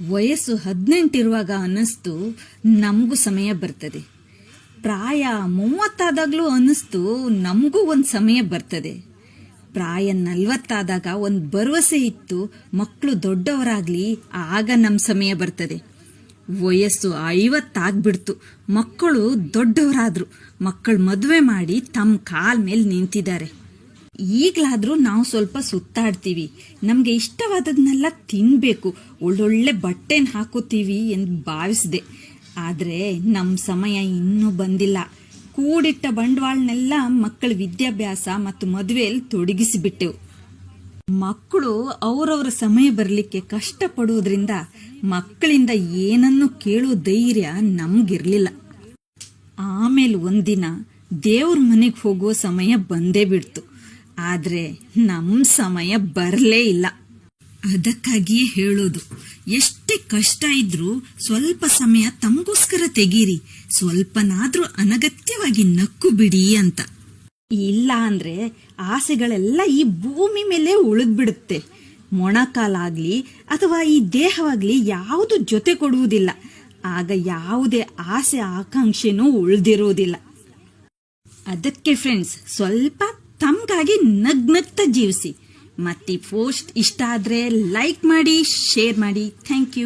ವಯಸ್ಸು 18 ಇರುವಾಗ ಅನ್ನಿಸ್ತು ನಮಗೂ ಸಮಯ ಬರ್ತದೆ. ಪ್ರಾಯ 30 ಆದಾಗ್ಲೂ ಅನ್ನಿಸ್ತು ನಮಗೂ ಒಂದು ಸಮಯ ಬರ್ತದೆ. ಪ್ರಾಯ 40 ಆದಾಗ ಒಂದು ಭರವಸೆ ಇತ್ತು, ಮಕ್ಕಳು ದೊಡ್ಡವರಾಗ್ಲಿ ಆಗ ನಮ್ಮ ಸಮಯ ಬರ್ತದೆ. ವಯಸ್ಸು 50 ಆಗ್ಬಿಡ್ತು, ಮಕ್ಕಳು ದೊಡ್ಡವರಾದ್ರು, ಮಕ್ಕಳು ಮದುವೆ ಮಾಡಿ ತಮ್ಮ ಕಾಲ್ ಮೇಲೆ ನಿಂತಿದ್ದಾರೆ. ಈಗಲಾದ್ರೂ ನಾವು ಸ್ವಲ್ಪ ಸುತ್ತಾಡ್ತೀವಿ, ನಮ್ಗೆ ಇಷ್ಟವಾದದ್ನೆಲ್ಲ ತಿನ್ಬೇಕು, ಒಳ್ಳೊಳ್ಳೆ ಬಟ್ಟೆನ ಹಾಕೋತೀವಿ ಎಂದು ಭಾವಿಸಿದೆ. ಆದ್ರೆ ನಮ್ಮ ಸಮಯ ಇನ್ನೂ ಬಂದಿಲ್ಲ. ಕೂಡಿಟ್ಟ ಬಂಡವಾಳನೆಲ್ಲ ಮಕ್ಕಳ ವಿದ್ಯಾಭ್ಯಾಸ ಮತ್ತು ಮದುವೆಯಲ್ಲಿ ತೊಡಗಿಸಿಬಿಟ್ಟೆವು. ಮಕ್ಕಳು ಅವರವರ ಸಮಯ ಬರಲಿಕ್ಕೆ ಕಷ್ಟಪಡುವುದರಿಂದ ಮಕ್ಕಳಿಂದ ಏನನ್ನು ಕೇಳುವ ಧೈರ್ಯ ನಮ್ಗಿರ್ಲಿಲ್ಲ. ಆಮೇಲೆ ಒಂದಿನ ದೇವ್ರ ಮನೆಗೆ ಹೋಗುವ ಸಮಯ ಬಂದೇ ಬಿಡ್ತು. ಆದ್ರೆ ನಮ್ಮ ಸಮಯ ಬರಲೇ ಇಲ್ಲ. ಅದಕ್ಕಾಗಿಯೇ ಹೇಳೋದು, ಎಷ್ಟೇ ಕಷ್ಟ ಇದ್ರೂ ಸ್ವಲ್ಪ ಸಮಯ ತಮಗೋಸ್ಕರ ತೆಗೀರಿ, ಸ್ವಲ್ಪನಾದ್ರೂ ಅನಗತ್ಯವಾಗಿ ನಕ್ಕು ಬಿಡಿ ಅಂತ. ಇಲ್ಲ ಅಂದ್ರೆ ಆಸೆಗಳೆಲ್ಲ ಈ ಭೂಮಿ ಮೇಲೆ ಉಳಿದ್ಬಿಡುತ್ತೆ. ಮೊಣಕಾಲಾಗ್ಲಿ ಅಥವಾ ಈ ದೇಹವಾಗ್ಲಿ ಯಾವುದು ಜೊತೆ ಕೊಡುವುದಿಲ್ಲ. ಆಗ ಯಾವುದೇ ಆಸೆ ಆಕಾಂಕ್ಷೆನೂ ಉಳಿದಿರುವುದಿಲ್ಲ. ಅದಕ್ಕೆ ಫ್ರೆಂಡ್ಸ್, ಸ್ವಲ್ಪ ತಮ್ಗಾಗಿ ನಗ್ನಗ್ತಾ ಜೀವಿಸಿ. ಮತ್ತೆ ಪೋಸ್ಟ್ ಇಷ್ಟ ಆದ್ರೆ ಲೈಕ್ ಮಾಡಿ, ಶೇರ್ ಮಾಡಿ. Thank you.